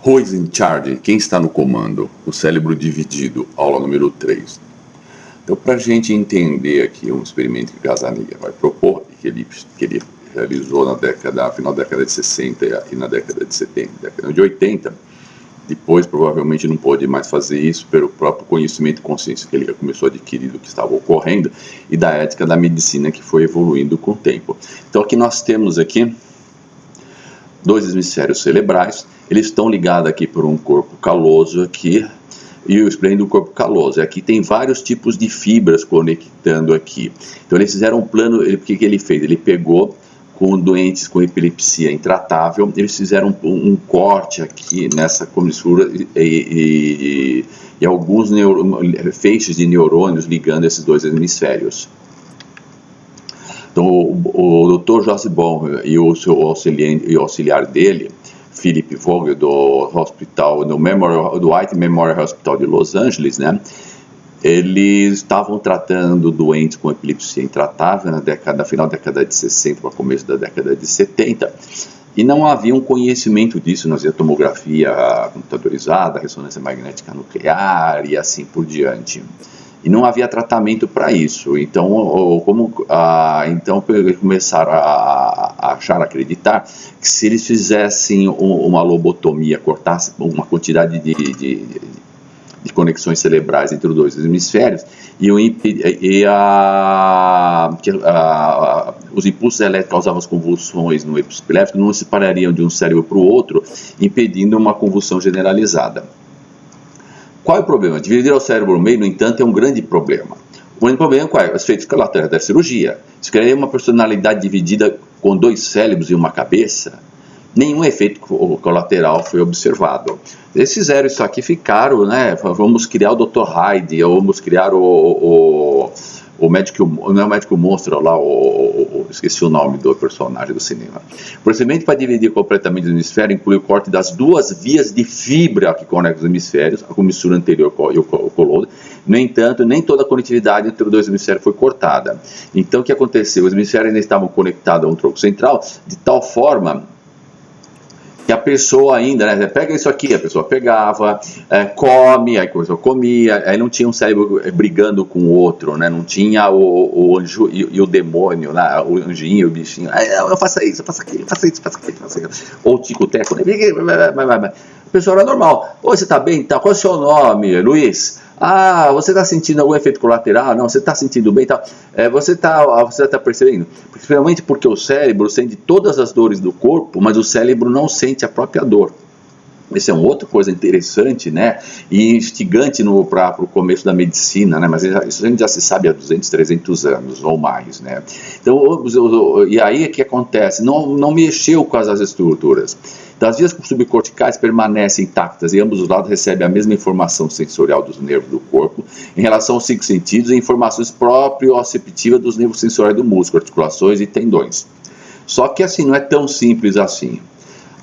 Who is in charge? Quem está no comando? O cérebro dividido, aula número 3. Então, para a gente entender aqui um experimento que Gazzaniga vai propor, que ele realizou final da década de 60 e na década de 70, década de 80, depois provavelmente não pôde mais fazer isso pelo próprio conhecimento e consciência que ele começou a adquirir do que estava ocorrendo e da ética da medicina que foi evoluindo com o tempo. Então, aqui nós temos aqui dois hemisférios cerebrais. Eles estão ligados aqui por um corpo caloso aqui, e o explain do corpo caloso. Aqui tem vários tipos de fibras conectando aqui. Então eles fizeram um plano, o que ele fez? Ele pegou com doentes com epilepsia intratável, eles fizeram um corte aqui nessa comissura e alguns feixes de neurônios ligando esses dois hemisférios. Então o Dr. Josse Bon e o seu auxiliar dele, Philip Vogel, do hospital, do White Memorial Hospital de Los Angeles, né? Eles estavam tratando doentes com epilepsia intratável na final da década de 60 para começo da década de 70, e não havia um conhecimento disso, não havia tomografia computadorizada, ressonância magnética nuclear e assim por diante. E não havia tratamento para isso. Então, eles começaram a acreditar que se eles fizessem uma lobotomia, cortassem uma quantidade de conexões cerebrais entre os dois hemisférios, os impulsos elétricos causavam as convulsões no epilético, não se parariam de um cérebro para o outro, impedindo uma convulsão generalizada. Qual é o problema? Dividir o cérebro no meio, no entanto, é um grande problema. O grande problema é os efeitos colaterais da cirurgia. Se querer uma personalidade dividida com dois cérebros e uma cabeça, nenhum efeito colateral foi observado. Eles fizeram isso aqui, ficaram, né? Vamos criar o Dr. Hyde, ou vamos criar o médico, não é o médico monstro lá, esqueci o nome do personagem do cinema. O procedimento para dividir completamente o hemisfério inclui o corte das duas vias de fibra que conectam os hemisférios, a comissura anterior e o coloso. No entanto, nem toda a conectividade entre os dois hemisférios foi cortada. Então, o que aconteceu? Os hemisférios ainda estavam conectados a um tronco central, de tal forma que a pessoa ainda, né, pega isso aqui, a pessoa pegava, come, aí a pessoa comia, aí não tinha um cérebro brigando com o outro, né, não tinha o anjo e o demônio, lá, o anjinho e o bichinho, eu faço isso, eu faço aquilo, eu faço isso, faço aquilo, faço aquilo, ou o tico-teco, né, a pessoa era normal. Oi, você tá bem? Tá, qual é o seu nome, Luiz? Ah, você está sentindo algum efeito colateral? Não, você está sentindo bem e tal. Você tá percebendo? Principalmente porque o cérebro sente todas as dores do corpo, mas o cérebro não sente a própria dor. Essa é uma outra coisa interessante, né? E instigante para o começo da medicina, né? Mas isso a gente já se sabe há 200, 300 anos ou mais, né? Então, e aí o que acontece? Não mexeu com as estruturas. Então, as vias subcorticais permanecem intactas e ambos os lados recebem a mesma informação sensorial dos nervos do corpo em relação aos 5 sentidos e informações proprioceptivas dos nervos sensoriais do músculo, articulações e tendões. Só que assim, não é tão simples assim.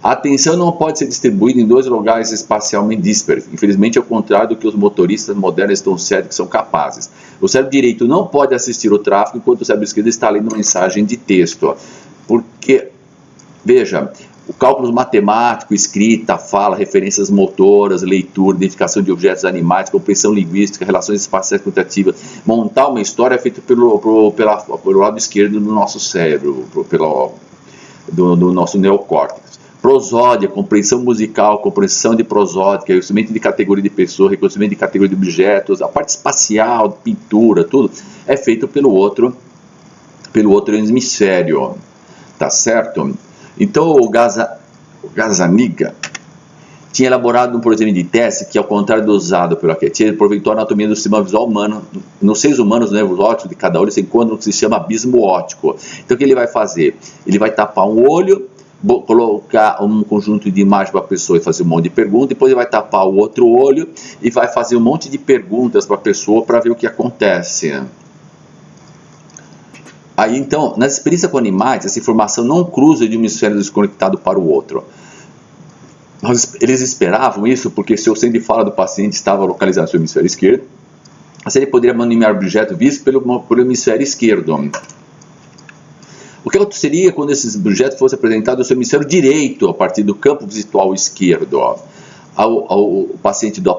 A atenção não pode ser distribuída em dois lugares espacialmente díspares. Infelizmente, ao contrário do que os motoristas modernos estão certos que são capazes. O cérebro direito não pode assistir o tráfego enquanto o cérebro esquerdo está lendo uma mensagem de texto. Porque, veja, o cálculo matemático, escrita, fala, referências motoras, leitura, identificação de objetos animais, compreensão linguística, relações espaciais quantitativas, montar uma história é feito pelo lado esquerdo do nosso cérebro, do nosso neocórtex. Prosódia, compreensão musical, compreensão de prosódia, reconhecimento de categoria de pessoa, reconhecimento de categoria de objetos, a parte espacial, pintura, tudo, é feito pelo outro hemisfério, tá certo? Então o Gazzaniga tinha elaborado um procedimento de teste que, ao contrário do usado pelo Arquette, ele aproveitou a anatomia do sistema visual humano. Nos seres humanos, os nervos ópticos de cada olho se encontram no que se chama abismo óptico. Então o que ele vai fazer? Ele vai tapar um olho, colocar um conjunto de imagens para a pessoa e fazer um monte de perguntas, depois ele vai tapar o outro olho e vai fazer um monte de perguntas para a pessoa para ver o que acontece. Aí então, nas experiências com animais, essa informação não cruza de um hemisfério desconectado para o outro. Eles esperavam isso porque se o centro de fala do paciente estava localizado no seu hemisfério esquerdo, assim ele poderia manipular o objeto visto pelo hemisfério esquerdo. O que aconteceria quando esses objetos fossem apresentados ao seu hemisfério direito, a partir do campo visual esquerdo? o paciente da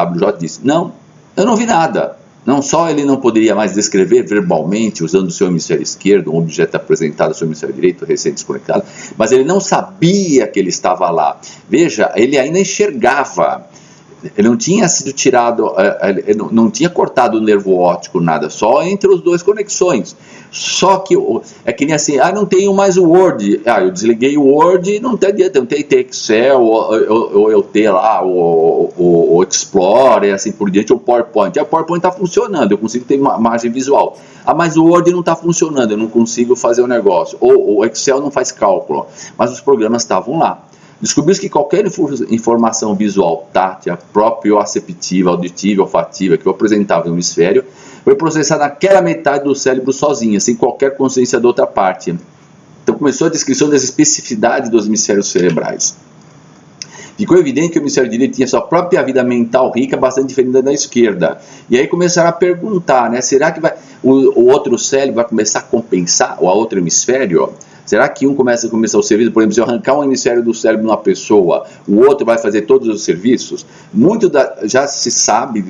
WJ disse, não, eu não vi nada. Não só ele não poderia mais descrever verbalmente, usando o seu hemisfério esquerdo, um objeto apresentado ao seu hemisfério direito, recém-desconectado, mas ele não sabia que ele estava lá. Veja, ele ainda enxergava. Ele não tinha sido tirado, ele não tinha cortado o nervo óptico, nada, só entre os dois conexões. Só que é que nem assim, não tenho mais o Word, eu desliguei o Word e não tem adianta, não tem Excel, ou eu ter lá o Explorer, assim por diante, ou o PowerPoint. O PowerPoint está funcionando, eu consigo ter uma imagem visual. Mas o Word não está funcionando, eu não consigo fazer o negócio. Ou o Excel não faz cálculo, mas os programas estavam lá. Descobriu-se que qualquer informação visual, tátil, proprioceptiva, auditiva, olfativa, que eu apresentava no hemisfério, foi processada naquela metade do cérebro sozinha, sem qualquer consciência da outra parte. Então começou a descrição das especificidades dos hemisférios cerebrais. Ficou evidente que o hemisfério direito tinha sua própria vida mental rica, bastante diferente da esquerda. E aí começaram a perguntar, né, será que o outro cérebro vai começar a compensar o outro hemisfério? Será que um começa o serviço, por exemplo, se eu arrancar um hemisfério do cérebro de uma pessoa, o outro vai fazer todos os serviços? Já se sabe,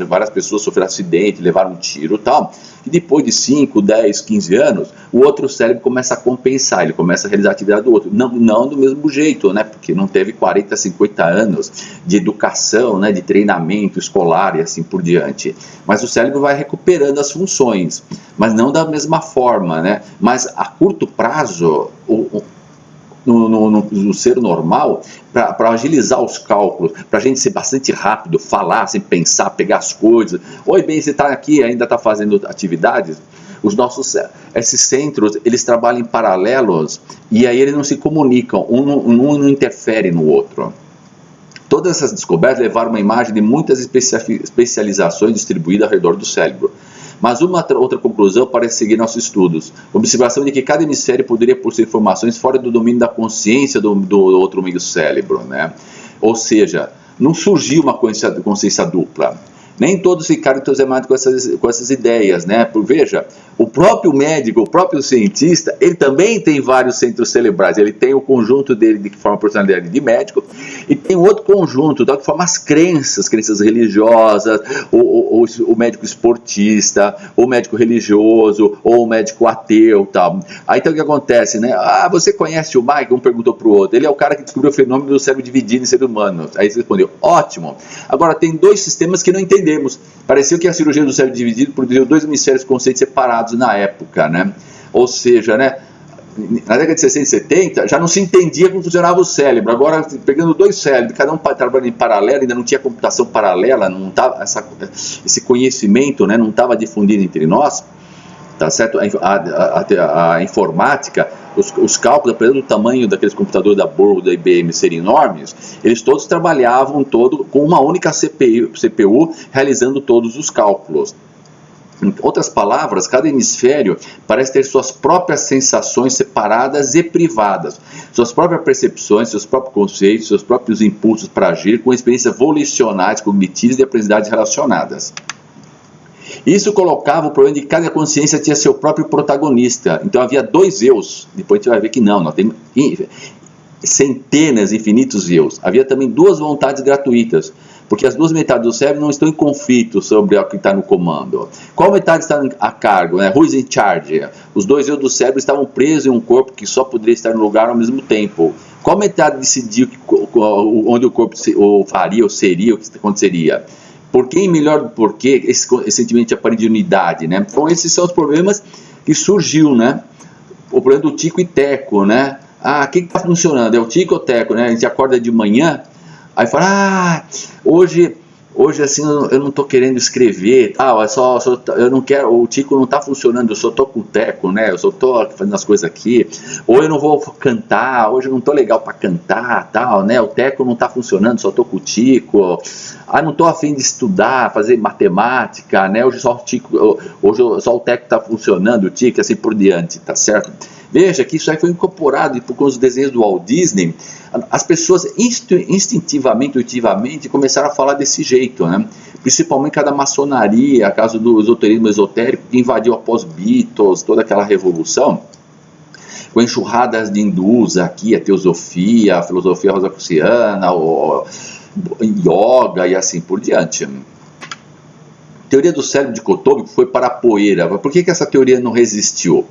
várias pessoas sofreram acidente, levaram um tiro e tal, que depois de 5, 10, 15 anos, o outro cérebro começa a compensar, ele começa a realizar a atividade do outro. Não do mesmo jeito, né? Porque não teve 40, 50 anos de educação, né? De treinamento escolar e assim por diante. Mas o cérebro vai recuperando as funções, mas não da mesma forma, né? Mas a curto prazo, no ser normal, para agilizar os cálculos, para a gente ser bastante rápido, falar sem pensar, pegar as coisas. Oi, bem, você está aqui, ainda está fazendo atividades? Esses centros, eles trabalham em paralelos e aí eles não se comunicam, um não interfere no outro. Todas essas descobertas levaram uma imagem de muitas especializações distribuídas ao redor do cérebro. Mas uma outra conclusão parece seguir nossos estudos. A observação de que cada hemisfério poderia possuir informações fora do domínio da consciência do outro meio cérebro, né? Ou seja, não surgiu uma consciência dupla. Nem todos ficaram entusiasmados com essas ideias, né? Veja, o próprio médico, o próprio cientista, ele também tem vários centros cerebrais. Ele tem o conjunto dele de que forma a personalidade de médico e tem outro conjunto, de que forma as crenças religiosas, o médico esportista, o médico religioso, ou o médico ateu, tal. Aí então o que acontece, né? Você conhece o Mike? Um perguntou para o outro. Ele é o cara que descobriu o fenômeno do cérebro dividido em seres humanos. Aí ele respondeu, ótimo. Agora tem dois sistemas que não entendemos. Pareceu que a cirurgia do cérebro dividido produziu dois hemisférios conscientes separados na época, né? Ou seja, né, na década de 60 e 70 já não se entendia como funcionava o cérebro. Agora, pegando dois cérebros, cada um trabalhando em paralelo, ainda não tinha computação paralela, não tava, esse conhecimento, né, não estava difundido entre nós, tá certo? A informática, os cálculos, apesar do tamanho daqueles computadores da Borg, da IBM serem enormes, eles todos trabalhavam com uma única CPU realizando todos os cálculos. Em outras palavras, cada hemisfério parece ter suas próprias sensações separadas e privadas, suas próprias percepções, seus próprios conceitos, seus próprios impulsos para agir, com experiências volicionais, cognitivas e aprendizagens relacionadas. Isso colocava o problema de que cada consciência tinha seu próprio protagonista. Então havia dois eus. Depois a gente vai ver que não, nós temos centenas, infinitos eus. Havia também duas vontades gratuitas, porque as duas metades do cérebro não estão em conflito sobre o que está no comando. Qual metade está a cargo? Né? Who is in charge? Os dois eus do cérebro estavam presos em um corpo que só poderia estar no lugar ao mesmo tempo. Qual metade decidiu onde o corpo faria ou seria, o que aconteceria? Por quem melhor do porquê, esse sentimento de aparente de unidade, né? Então esses são os problemas que surgiu, né? O problema do tico e teco, né? Quem está funcionando? É o tico ou o teco, né? A gente acorda de manhã, aí fala, hoje assim eu não estou querendo escrever, eu não quero, o tico não está funcionando, eu só estou com o teco, né? Eu só estou fazendo as coisas aqui, ou eu não vou cantar, hoje eu não estou legal para cantar, tal, né? O teco não está funcionando, só estou com o tico, não estou a fim de estudar, fazer matemática, né? Hoje só o teco está funcionando, o tico, assim por diante, tá certo? Veja que isso aí foi incorporado com os desenhos do Walt Disney. As pessoas instintivamente, intuitivamente começaram a falar desse jeito, né? Principalmente cada maçonaria, a causa do esoterismo esotérico que invadiu após Beatles, toda aquela revolução, com enxurradas de hindus aqui, a teosofia, a filosofia rosacruciana, yoga e assim por diante. A teoria do cérebro dicotômico foi para a poeira. Por que essa teoria não resistiu?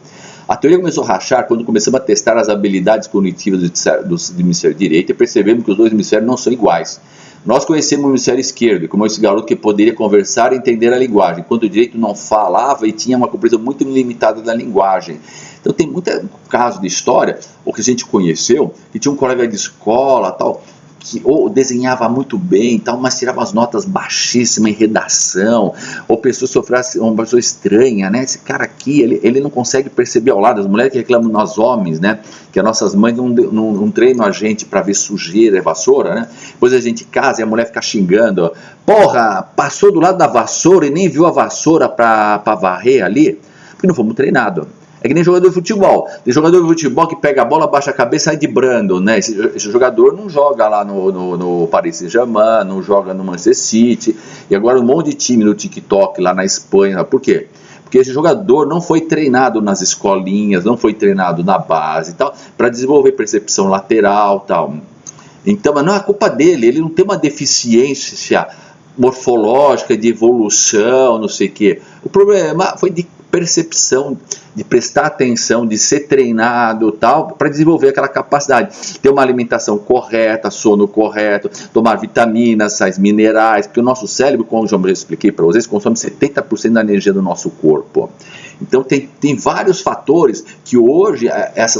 A teoria começou a rachar quando começamos a testar as habilidades cognitivas do hemisfério direito e percebemos que os dois hemisférios não são iguais. Nós conhecemos o hemisfério esquerdo, como esse garoto que poderia conversar e entender a linguagem, enquanto o direito não falava e tinha uma compreensão muito limitada da linguagem. Então tem muito caso de história, ou que a gente conheceu, que tinha um colega de escola, tal, que ou desenhava muito bem, tal, mas tirava as notas baixíssimas em redação, ou pessoa sofresse, uma pessoa estranha, né? Esse cara aqui, ele não consegue perceber ao lado, as mulheres que reclamam nós homens, né? Que as nossas mães não treinam a gente para ver sujeira e vassoura, né? Depois a gente casa e a mulher fica xingando, porra, passou do lado da vassoura e nem viu a vassoura para varrer ali, porque não fomos treinados. É que nem jogador de futebol. Tem jogador de futebol que pega a bola, baixa a cabeça e sai driblando, né? Esse jogador não joga lá no Paris Saint-Germain, não joga no Manchester City. E agora um monte de time no TikTok lá na Espanha. Por quê? Porque esse jogador não foi treinado nas escolinhas, não foi treinado na base e tal, para desenvolver percepção lateral e tal. Então, mas não é a culpa dele, ele não tem uma deficiência morfológica, de evolução, não sei o quê. O problema foi de percepção, de prestar atenção, de ser treinado tal, para desenvolver aquela capacidade, ter uma alimentação correta, sono correto, tomar vitaminas, sais minerais, porque o nosso cérebro, como eu já expliquei para vocês, consome 70% da energia do nosso corpo. Então tem vários fatores que hoje,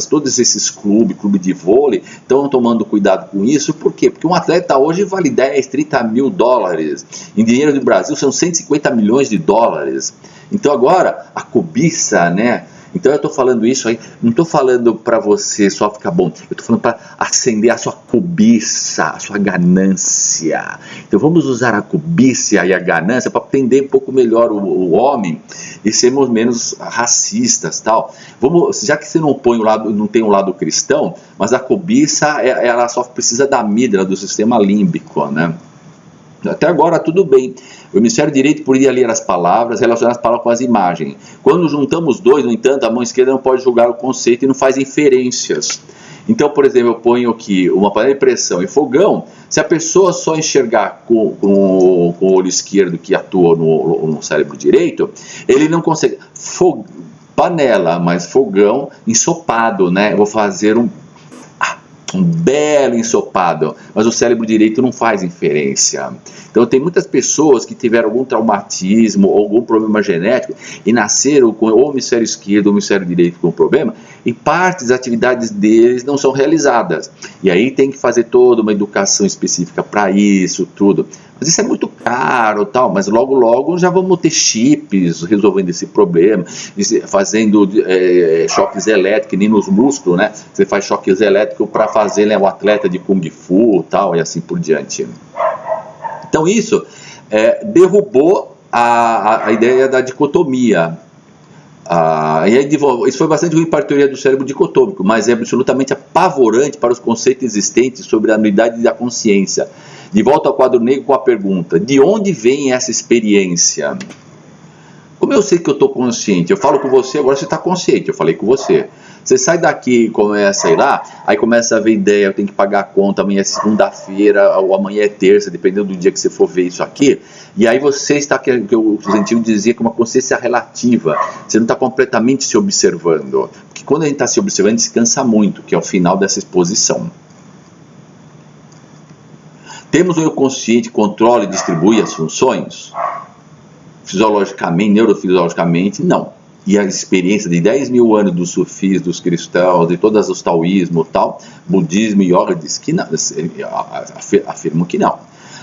todos esses clube de vôlei, estão tomando cuidado com isso. Por quê? Porque um atleta hoje vale 10, 30 mil dólares. Em dinheiro do Brasil são 150 milhões de dólares. Então agora, a cobiça, né? Então eu estou falando isso aí, não estou falando para você só ficar bom, eu estou falando para acender a sua cobiça, a sua ganância. Então vamos usar a cobiça e a ganância para entender um pouco melhor o homem e sermos menos racistas, tal. Já que você não tem um lado cristão, mas a cobiça, ela só precisa da amígdala, do sistema límbico, né? Até agora tudo bem. O hemisfério direito poderia ler as palavras, relacionar as palavras com as imagens. Quando juntamos dois, no entanto, a mão esquerda não pode julgar o conceito e não faz inferências. Então, por exemplo, eu ponho aqui uma panela de pressão e fogão. Se a pessoa só enxergar com o olho esquerdo que atua no cérebro direito, ele não consegue. Panela, mas fogão ensopado, né? Eu vou fazer um belo ensopado, mas o cérebro direito não faz inferência. Então tem muitas pessoas que tiveram algum traumatismo ou algum problema genético e nasceram com o hemisfério esquerdo ou o hemisfério direito com problema e partes das atividades deles não são realizadas. E aí tem que fazer toda uma educação específica para isso, tudo. Mas isso é muito caro, tal, mas logo já vamos ter chips resolvendo esse problema, fazendo choques elétricos, nem nos músculos, né? Você faz choques elétricos para fazer, né, o atleta de Kung Fu, tal, e assim por diante. Então isso derrubou a ideia da dicotomia. Isso foi bastante ruim para a teoria do cérebro dicotômico, mas é absolutamente apavorante para os conceitos existentes sobre a unidade da consciência. De volta ao quadro negro com a pergunta: de onde vem essa experiência? Como eu sei que eu estou consciente? Eu falo com você, agora você está consciente, eu falei com você. Você sai daqui e começa a ir lá, aí começa a ver ideia, eu tenho que pagar a conta, amanhã é segunda-feira, ou amanhã é terça, dependendo do dia que você for ver isso aqui. E aí você está, que o Gentil dizia, que uma consciência relativa, você não está completamente se observando. Porque quando a gente está se observando, a gente se cansa muito, que é o final dessa exposição. Temos o eu consciente que controla e distribui as funções? Fisiologicamente, neurofisiologicamente, não. E a experiência de 10 mil anos dos sufis, dos cristãos, de todos os taoísmo, tal, budismo e yoga, diz que não, afirmam que não.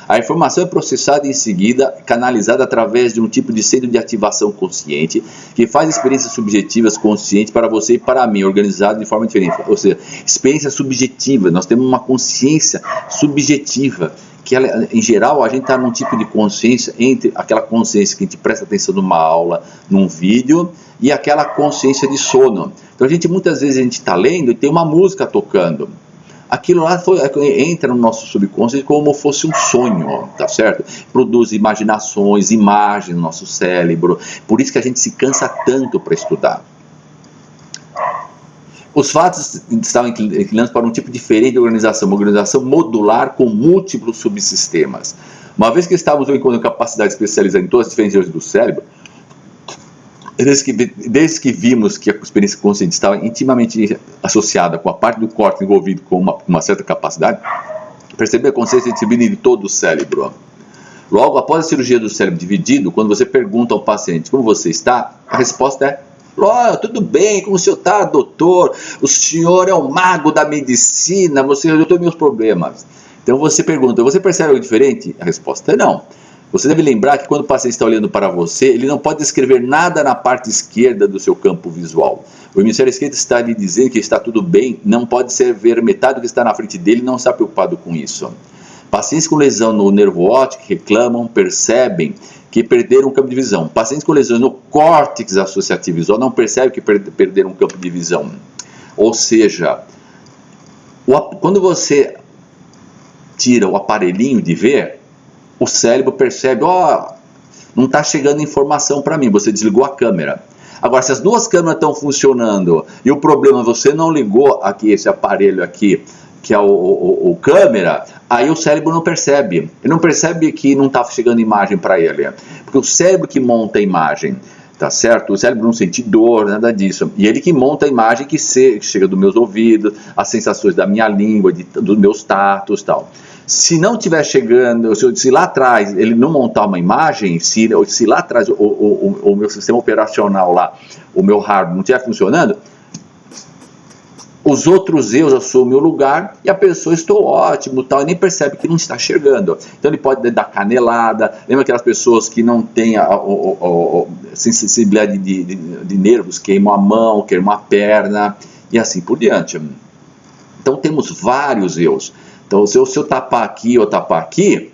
A informação é processada em seguida, canalizada através de um tipo de centro de ativação consciente, que faz experiências subjetivas conscientes para você e para mim, organizadas de forma diferente. Ou seja, experiência subjetiva, nós temos uma consciência subjetiva, que ela, em geral a gente está num tipo de consciência entre aquela consciência que a gente presta atenção numa aula, num vídeo, e aquela consciência de sono. Então muitas vezes a gente está lendo e tem uma música tocando. Aquilo lá entra no nosso subconsciente como fosse um sonho, tá certo? Produz imaginações, imagens no nosso cérebro. Por isso que a gente se cansa tanto para estudar. Os fatos estavam inclinando para um tipo diferente de organização, uma organização modular com múltiplos subsistemas. Uma vez que estávamos encontrando capacidade especializada em todas as diferentes regiões do cérebro, desde que vimos que a experiência consciente estava intimamente associada com a parte do córtex envolvido com uma certa capacidade, perceber a consciência distribuída em todo o cérebro. Logo, após a cirurgia do cérebro dividido, quando você pergunta ao paciente como você está, a resposta é: tudo bem, como o senhor está, doutor? O senhor é o mago da medicina, você resolveu meus problemas. Então você pergunta: você percebe algo diferente? A resposta é não. Você deve lembrar que quando o paciente está olhando para você, ele não pode descrever nada na parte esquerda do seu campo visual. O hemisfério esquerdo está lhe dizendo que está tudo bem, não pode ver metade do que está na frente dele e não está preocupado com isso. Pacientes com lesão no nervo óptico reclamam, percebem que perderam o campo de visão. Pacientes com lesões no córtex associativo visual não percebem que perderam o campo de visão. Ou seja, quando você tira o aparelhinho de ver, o cérebro percebe: não está chegando informação para mim, você desligou a câmera. Agora, se as duas câmeras estão funcionando e o problema é você não ligou aqui esse aparelho aqui, que é o câmera, aí o cérebro não percebe. Ele não percebe que não está chegando imagem para ele. Porque o cérebro que monta a imagem, tá certo? O cérebro não sente dor, nada disso. E ele que monta a imagem que chega dos meus ouvidos, as sensações da minha língua, dos meus tatos e tal. Se não estiver chegando, se lá atrás ele não montar uma imagem, se lá atrás o meu sistema operacional lá, o meu hardware não estiver funcionando, os outros eu assumem o lugar e a pessoa: estou ótimo, tal, e nem percebe que não está enxergando. Então ele pode dar canelada. Lembra aquelas pessoas que não têm a sensibilidade de nervos, queimam a mão, queimam a perna e assim por diante. Então temos vários eus. Então se eu tapar aqui ou tapar aqui,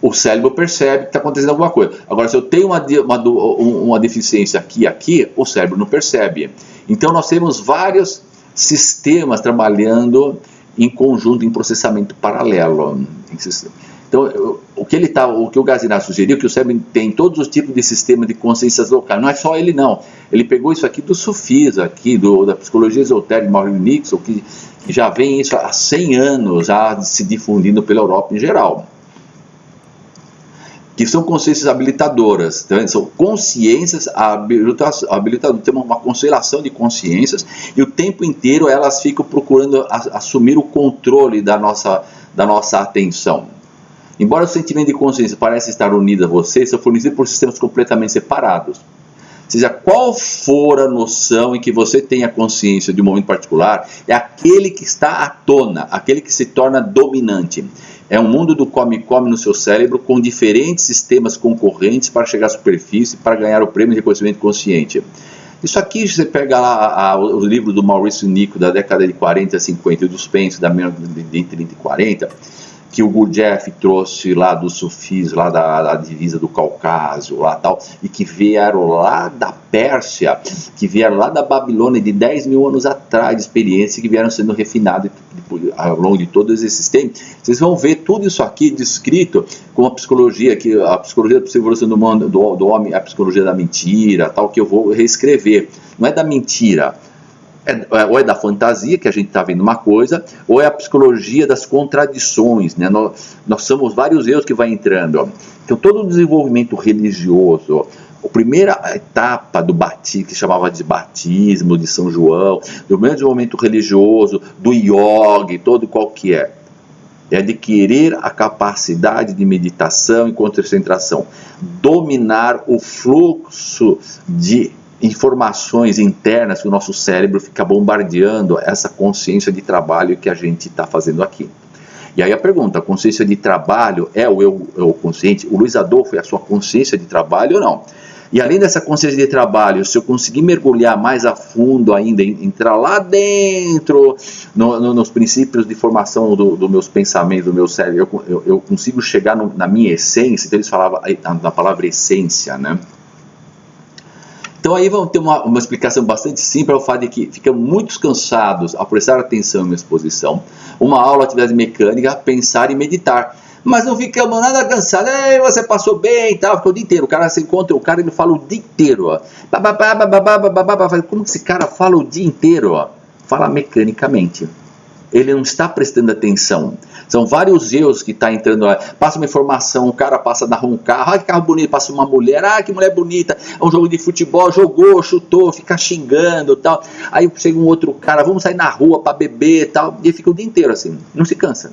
o cérebro percebe que está acontecendo alguma coisa. Agora, se eu tenho uma deficiência aqui, o cérebro não percebe. Então nós temos vários sistemas trabalhando em conjunto, em processamento paralelo. Então, o que o Gazzaniga sugeriu, que o cérebro tem todos os tipos de sistemas de consciências locais. Não é só ele, não. Ele pegou isso aqui dos sufis, aqui, da psicologia esotérica de Maurice Nixon, que já vem isso há 100 anos, já se difundindo pela Europa em geral. Que são consciências habilitadoras, então, são consciências habilitadoras, temos uma constelação de consciências e o tempo inteiro elas ficam procurando assumir o controle da nossa atenção. Embora o sentimento de consciência pareça estar unido a você, são fornecidos por sistemas completamente separados. Seja qual for a noção em que você tem a consciência de um momento particular, é aquele que está à tona, aquele que se torna dominante. É um mundo do come-come no seu cérebro com diferentes sistemas concorrentes para chegar à superfície para ganhar o prêmio de reconhecimento consciente. Isso aqui, você pega lá o livro do Maurice Nico da década de 40 a 50 e dos Pence de 30 e 40, que o Gurdjieff trouxe lá dos sufis, lá da divisa do Cáucaso, lá tal, e que vieram lá da Pérsia, que vieram lá da Babilônia de 10 mil anos atrás, de experiência que vieram sendo refinadas ao longo de todos esses tempos. Vocês vão ver tudo isso aqui descrito com a psicologia da evolução do homem, a psicologia da mentira, tal, que eu vou reescrever. Não é da mentira. Ou é da fantasia, que a gente está vendo uma coisa, ou é a psicologia das contradições, né? Nós somos vários eus que vai entrando. Então todo o desenvolvimento religioso, a primeira etapa do batismo, que chamava de batismo de São João, do mesmo desenvolvimento religioso, do yoga, todo qual que é adquirir a capacidade de meditação e concentração, dominar o fluxo de informações internas que o nosso cérebro fica bombardeando essa consciência de trabalho que a gente está fazendo aqui. E aí a pergunta: a consciência de trabalho é o eu consciente? O Luiz Adolfo é a sua consciência de trabalho ou não? E além dessa consciência de trabalho, se eu conseguir mergulhar mais a fundo ainda, entrar lá dentro, nos princípios de formação dos meus pensamentos, do meu cérebro, eu consigo chegar na minha essência. Então eles falavam na palavra essência, né? Então aí vamos ter uma explicação bastante simples ao fato de que ficamos muito cansados ao prestar atenção em uma exposição, uma aula, atividade mecânica, pensar e meditar. Mas não ficamos nada cansados. Você passou bem e tal, ficou o dia inteiro. O cara, você encontra o cara e ele fala o dia inteiro. Ó. Como que esse cara fala o dia inteiro? Ó? fala mecanicamente. Ele não está prestando atenção. São vários erros que está entrando lá. Passa uma informação, o cara passa na rua um carro, que carro bonito, passa uma mulher, que mulher bonita, é um jogo de futebol, jogou, chutou, fica xingando e tal. Aí chega um outro cara, vamos sair na rua para beber e tal, e ele fica o dia inteiro assim, não se cansa.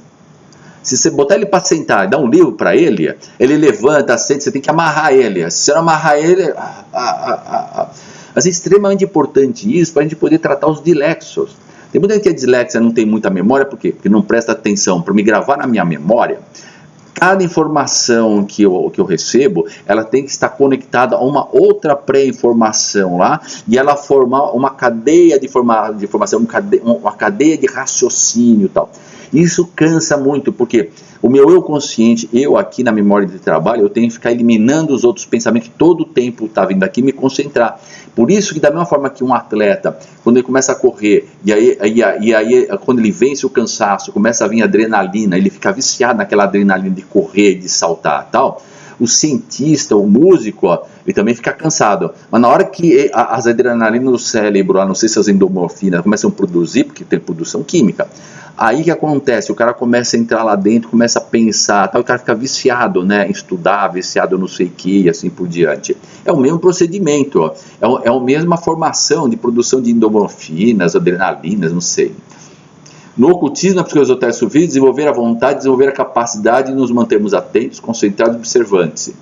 Se você botar ele para sentar e dar um livro para ele, ele levanta, senta, você tem que amarrar ele. Se você não amarrar ele... Mas é extremamente importante isso para a gente poder tratar os dilexos. Tem muita gente que é dislexia, não tem muita memória, por quê? Porque não presta atenção. Para me gravar na minha memória, cada informação que eu recebo, ela tem que estar conectada a uma outra pré-informação lá, e ela formar uma cadeia de informação, uma cadeia de raciocínio e tal. Isso cansa muito, porque o meu eu consciente, eu aqui na memória de trabalho, eu tenho que ficar eliminando os outros pensamentos que todo o tempo está vindo aqui me concentrar. Por isso que da mesma forma que um atleta, quando ele começa a correr, e aí quando ele vence o cansaço, começa a vir adrenalina, ele fica viciado naquela adrenalina de correr, de saltar e tal, o cientista, o músico, ele também fica cansado. Mas na hora que as adrenalinas no cérebro, não sei se as endorfinas começam a produzir, porque tem produção química, aí que acontece, o cara começa a entrar lá dentro, começa a pensar, tal, o cara fica viciado, né, em estudar, viciado não sei o que, e assim por diante. É o mesmo procedimento, é a mesma formação de produção de endorfinas, adrenalinas, não sei. No ocultismo, na psicologia esotérica sufista, desenvolver a vontade, desenvolver a capacidade de nos mantermos atentos, concentrados e observantes.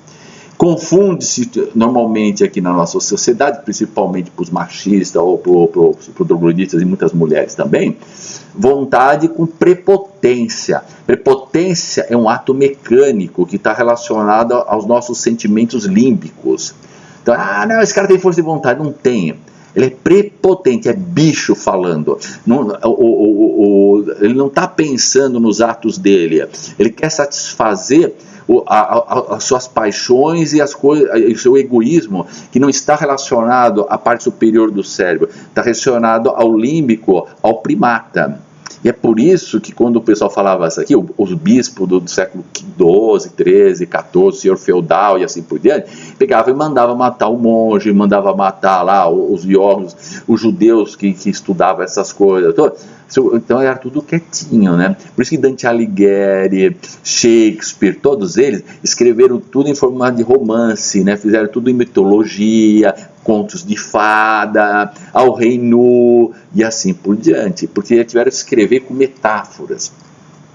Confunde-se normalmente aqui na nossa sociedade, principalmente para os machistas ou para os drogodistas e muitas mulheres também, vontade com prepotência. Prepotência é um ato mecânico que está relacionado aos nossos sentimentos límbicos. Então, não, esse cara tem força de vontade. Não tem. Ele é prepotente, é bicho falando. Ele não está pensando nos atos dele. Ele quer satisfazer as suas paixões e o seu egoísmo, que não está relacionado à parte superior do cérebro, está relacionado ao límbico, ao primata. E é por isso que quando o pessoal falava isso aqui, os bispos do século XII, XIII, XIV, senhor feudal e assim por diante, pegava e mandava matar o monge, mandava matar lá os iogos, os judeus que estudavam essas coisas todas. Então era tudo quietinho, né? Por isso que Dante Alighieri, Shakespeare, todos eles escreveram tudo em formato de romance, né? Fizeram tudo em mitologia, contos de fada, ao rei nu e assim por diante, porque tiveram que escrever com metáforas.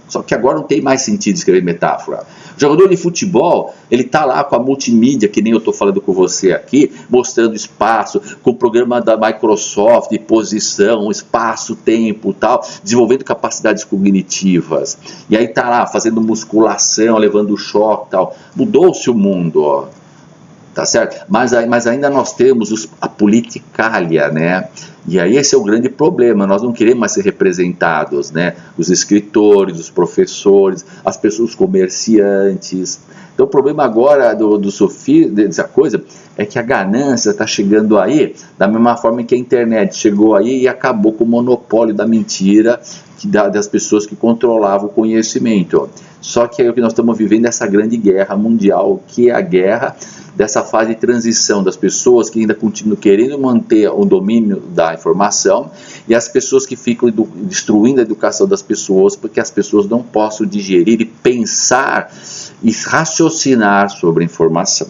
Só que agora não tem mais sentido escrever metáfora. O jogador de futebol, ele está lá com a multimídia, que nem eu estou falando com você aqui, mostrando espaço, com o programa da Microsoft de posição, espaço, tempo e tal, desenvolvendo capacidades cognitivas. E aí está lá fazendo musculação, levando choque e tal. Mudou-se o mundo, ó. Tá certo? Mas ainda nós temos a politicália, né? E aí esse é o grande problema, nós não queremos mais ser representados, né? Os escritores, os professores, as pessoas comerciantes. Então o problema agora do sofismo, dessa coisa, é que a ganância está chegando aí, da mesma forma que a internet chegou aí e acabou com o monopólio da mentira das pessoas que controlavam o conhecimento. Só que é o que nós estamos vivendo, essa grande guerra mundial, que é a guerra dessa fase de transição das pessoas que ainda continuam querendo manter o domínio da informação e as pessoas que ficam destruindo a educação das pessoas porque as pessoas não possam digerir e pensar e raciocinar sobre a informação.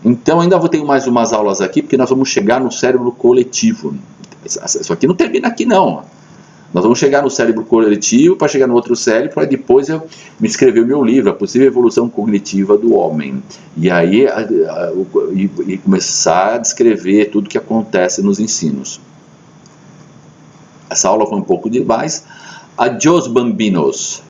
Então ainda vou ter mais umas aulas aqui porque nós vamos chegar no cérebro coletivo. Isso aqui não termina aqui não. Nós vamos chegar no cérebro coletivo para chegar no outro cérebro, para depois eu me escrever o meu livro, A Possível Evolução Cognitiva do Homem. E aí e começar a descrever tudo o que acontece nos ensinos. Essa aula foi um pouco demais. Adiós, bambinos!